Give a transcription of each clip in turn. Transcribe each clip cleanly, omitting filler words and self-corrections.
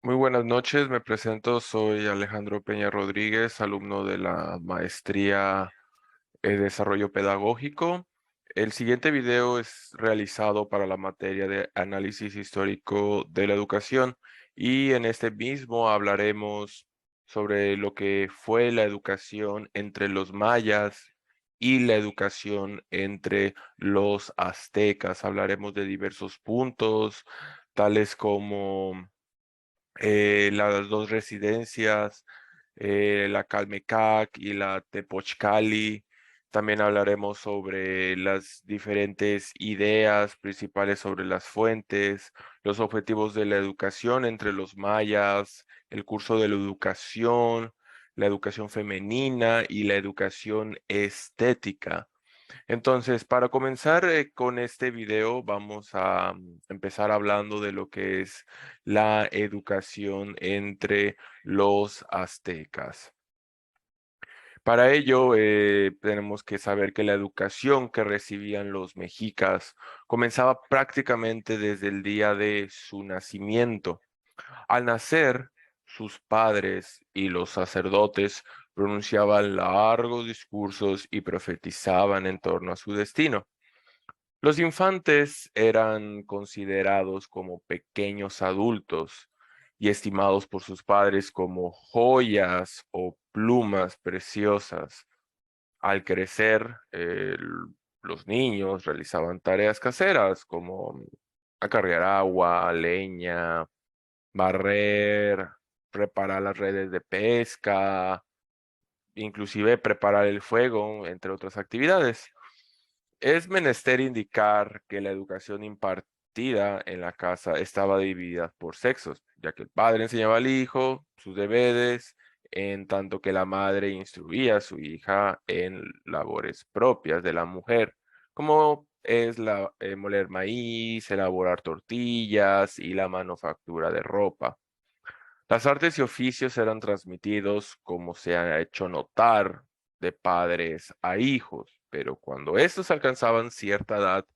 Muy buenas noches, me presento, soy Alejandro Peña Rodríguez, alumno de la maestría en Desarrollo Pedagógico. El siguiente video es realizado para la materia de Análisis Histórico de la Educación y en este mismo hablaremos sobre lo que fue la educación entre los mayas y la educación entre los aztecas. Hablaremos de diversos puntos, tales como las dos residencias, la Calmecac y la Tepochcali. También hablaremos sobre las diferentes ideas principales sobre las fuentes, los objetivos de la educación entre los mayas, el curso de la educación femenina y la educación estética. Entonces, para comenzar con este video, vamos a empezar hablando de lo que es la educación entre los aztecas. Para ello, tenemos que saber que la educación que recibían los mexicas comenzaba prácticamente desde el día de su nacimiento. Al nacer, sus padres y los sacerdotes pronunciaban largos discursos y profetizaban en torno a su destino. Los infantes eran considerados como pequeños adultos y estimados por sus padres como joyas o plumas preciosas. Al crecer, los niños realizaban tareas caseras como acarrear agua, leña, barrer, preparar las redes de pesca, inclusive preparar el fuego, entre otras actividades. Es menester indicar que la educación impartida en la casa estaba dividida por sexos, ya que el padre enseñaba al hijo sus deberes, en tanto que la madre instruía a su hija en labores propias de la mujer, como es moler maíz, elaborar tortillas y la manufactura de ropa. Las artes y oficios eran transmitidos, como se ha hecho notar, de padres a hijos, pero cuando estos alcanzaban cierta edad,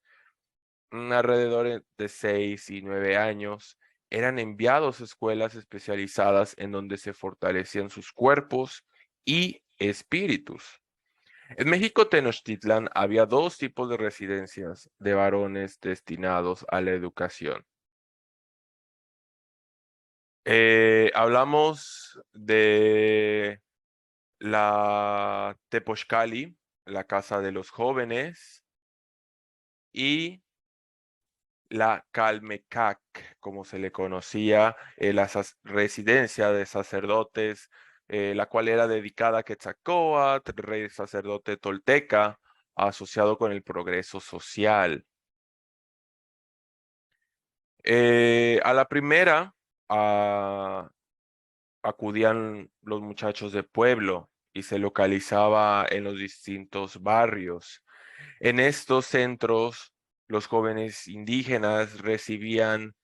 alrededor de 6 y 9 años, eran enviados a escuelas especializadas en donde se fortalecían sus cuerpos y espíritus. En México Tenochtitlan había dos tipos de residencias de varones destinados a la educación. Hablamos de la Tepochcali, la casa de los jóvenes, y la Calmecac, como se le conocía, residencia de sacerdotes, la cual era dedicada a Quetzalcóatl, rey sacerdote tolteca, asociado con el progreso social. A la primera ah, acudían los muchachos de pueblo y se localizaba en los distintos barrios. En estos centros, los jóvenes indígenas recibían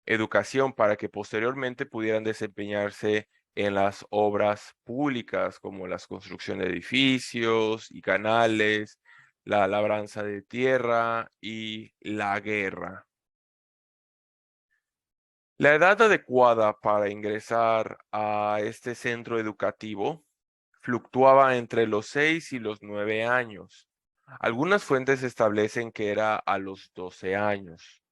educación para que posteriormente pudieran desempeñarse en las obras públicas, como las construcción de edificios y canales, la labranza de tierra y la guerra. La edad adecuada para ingresar a este centro educativo fluctuaba entre los 6 y los 9 años. Algunas fuentes establecen que era a los 12 años.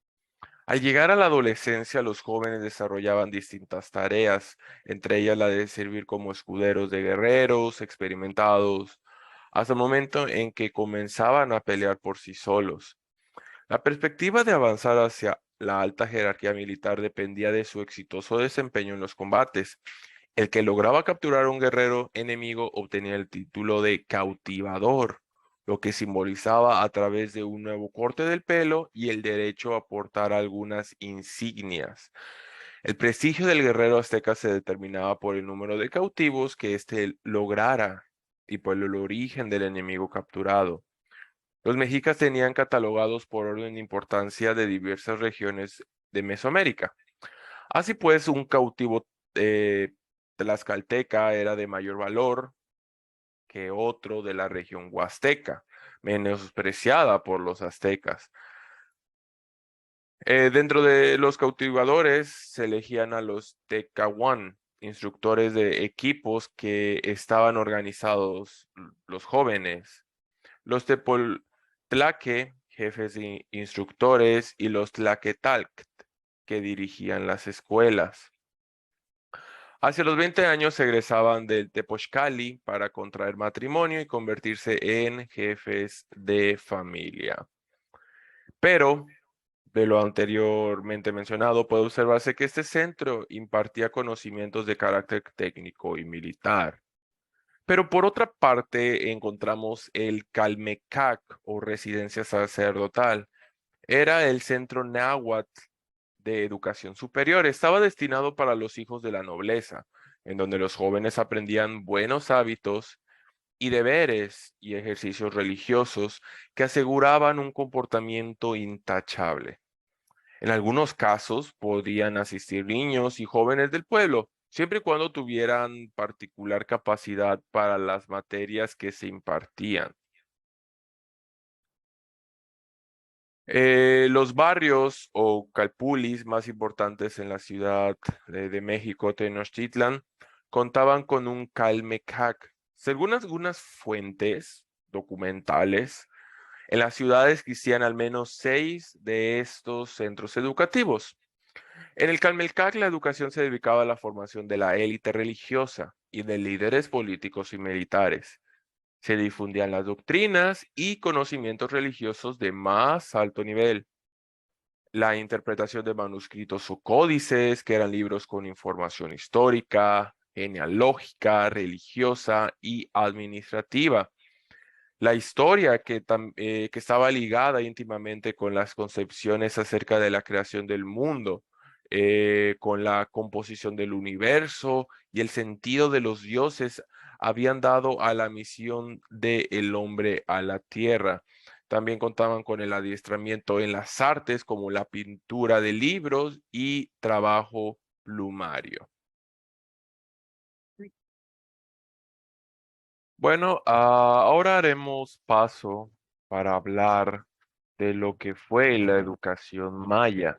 Al llegar a la adolescencia, los jóvenes desarrollaban distintas tareas, entre ellas la de servir como escuderos de guerreros experimentados, hasta el momento en que comenzaban a pelear por sí solos. La perspectiva de avanzar hacia la alta jerarquía militar dependía de su exitoso desempeño en los combates. El que lograba capturar a un guerrero enemigo obtenía el título de cautivador, lo que simbolizaba a través de un nuevo corte del pelo y el derecho a portar algunas insignias. El prestigio del guerrero azteca se determinaba por el número de cautivos que éste lograra y por el origen del enemigo capturado. Los mexicas tenían catalogados por orden de importancia de diversas regiones de Mesoamérica. Así pues, un cautivo tlaxcalteca era de mayor valor que otro de la región huasteca, menospreciada por los aztecas. Dentro de los cautivadores se elegían a los Tecahuán, instructores de equipos que estaban organizados los jóvenes, los Tepoltlaque, jefes de instructores, y los Tlaquetalct, que dirigían las escuelas. Hacia los 20 años se egresaban del Tepochcali para contraer matrimonio y convertirse en jefes de familia. Pero de lo anteriormente mencionado, puede observarse que este centro impartía conocimientos de carácter técnico y militar. Pero por otra parte, encontramos el Calmecac o residencia sacerdotal. Era el centro náhuatl de educación superior. Estaba destinado para los hijos de la nobleza, en donde los jóvenes aprendían buenos hábitos y deberes y ejercicios religiosos que aseguraban un comportamiento intachable. En algunos casos podían asistir niños y jóvenes del pueblo, siempre y cuando tuvieran particular capacidad para las materias que se impartían. Los barrios o calpulis más importantes en la ciudad de México, Tenochtitlan, contaban con un Calmecac. Según algunas fuentes documentales, en las ciudades existían al menos 6 de estos centros educativos. En el Calmecac la educación se dedicaba a la formación de la élite religiosa y de líderes políticos y militares. Se difundían las doctrinas y conocimientos religiosos de más alto nivel. La interpretación de manuscritos o códices, que eran libros con información histórica, genealógica, religiosa y administrativa. La historia que estaba ligada íntimamente con las concepciones acerca de la creación del mundo, con la composición del universo y el sentido de los dioses, habían dado a la misión del hombre a la tierra. También contaban con el adiestramiento en las artes como la pintura de libros y trabajo plumario. Bueno, ahora haremos paso para hablar de lo que fue la educación maya.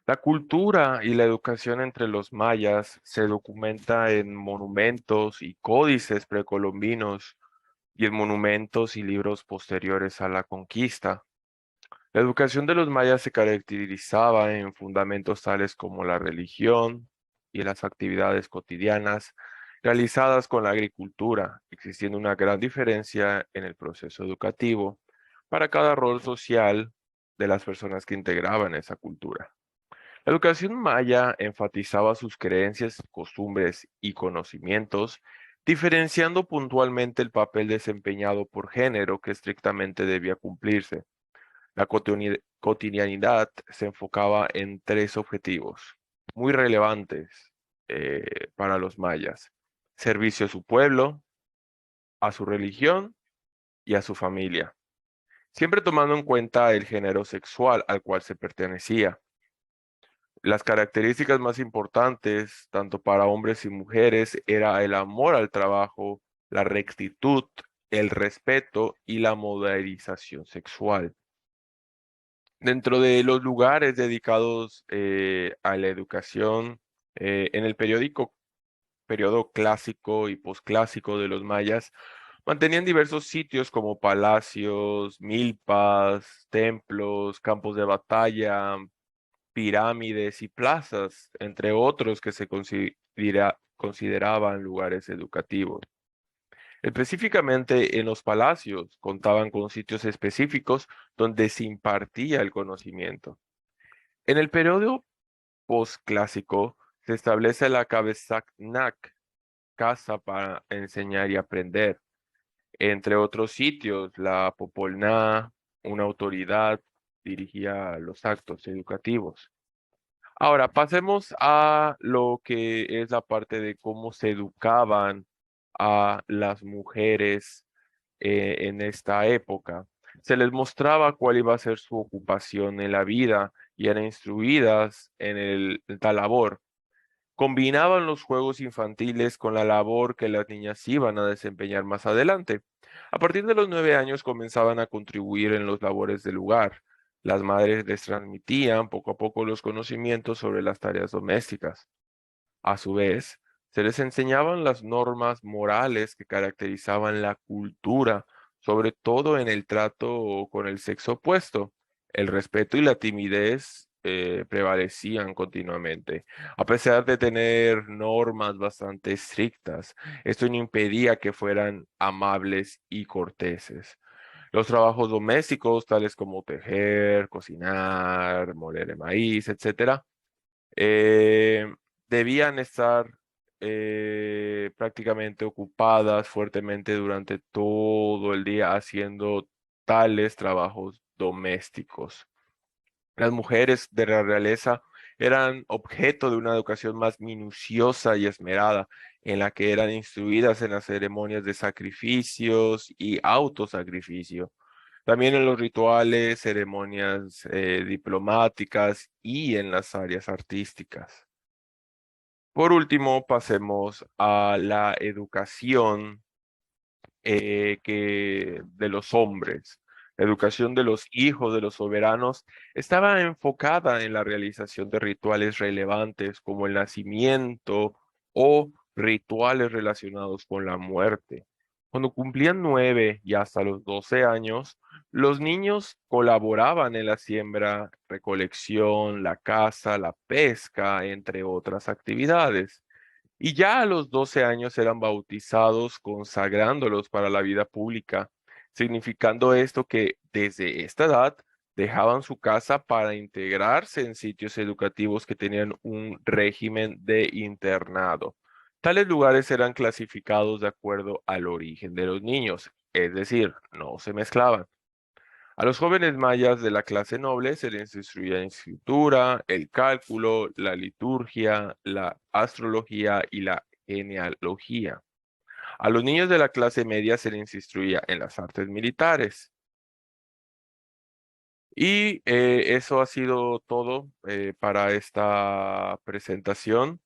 La cultura y la educación entre los mayas se documenta en monumentos y códices precolombinos y en monumentos y libros posteriores a la conquista. La educación de los mayas se caracterizaba en fundamentos tales como la religión y las actividades cotidianas realizadas con la agricultura, existiendo una gran diferencia en el proceso educativo para cada rol social de las personas que integraban esa cultura. La educación maya enfatizaba sus creencias, costumbres y conocimientos, diferenciando puntualmente el papel desempeñado por género que estrictamente debía cumplirse. La cotidianidad se enfocaba en tres objetivos muy relevantes para los mayas: servicio a su pueblo, a su religión y a su familia, siempre tomando en cuenta el género sexual al cual se pertenecía. Las características más importantes, tanto para hombres y mujeres, era el amor al trabajo, la rectitud, el respeto y la modernización sexual. Dentro de los lugares dedicados a la educación, en el periodo clásico y posclásico de los mayas, mantenían diversos sitios como palacios, milpas, templos, campos de batalla, pirámides y plazas, entre otros que se consideraban lugares educativos. Específicamente en los palacios contaban con sitios específicos donde se impartía el conocimiento. En el periodo posclásico se establece la Cabezaknak, casa para enseñar y aprender. Entre otros sitios, la Popolná, una autoridad, dirigía los actos educativos. Ahora, pasemos a lo que es la parte de cómo se educaban a las mujeres en esta época. Se les mostraba cuál iba a ser su ocupación en la vida y eran instruidas en tal labor. Combinaban los juegos infantiles con la labor que las niñas iban a desempeñar más adelante. A partir de los 9 años comenzaban a contribuir en los labores del lugar. Las madres les transmitían poco a poco los conocimientos sobre las tareas domésticas. A su vez, se les enseñaban las normas morales que caracterizaban la cultura, sobre todo en el trato con el sexo opuesto. El respeto y la timidez prevalecían continuamente. A pesar de tener normas bastante estrictas, esto no impedía que fueran amables y corteses. Los trabajos domésticos, tales como tejer, cocinar, moler el maíz, etcétera, eh, debían estar prácticamente ocupadas fuertemente durante todo el día haciendo tales trabajos domésticos. Las mujeres de la realeza eran objeto de una educación más minuciosa y esmerada, en la que eran instruidas en las ceremonias de sacrificios y autosacrificio. También en los rituales, ceremonias diplomáticas y en las áreas artísticas. Por último, pasemos a la educación de los hombres. La educación de los hijos de los soberanos estaba enfocada en la realización de rituales relevantes como el nacimiento o rituales relacionados con la muerte. Cuando cumplían 9 y hasta los 12 años, los niños colaboraban en la siembra, recolección, la caza, la pesca, entre otras actividades. Y ya a los 12 años eran bautizados, consagrándolos para la vida pública, significando esto que desde esta edad dejaban su casa para integrarse en sitios educativos que tenían un régimen de internado. Tales lugares eran clasificados de acuerdo al origen de los niños, es decir, no se mezclaban. A los jóvenes mayas de la clase noble se les instruía en escritura, el cálculo, la liturgia, la astrología y la genealogía. A los niños de la clase media se les instruía en las artes militares. Y eso ha sido todo para esta presentación.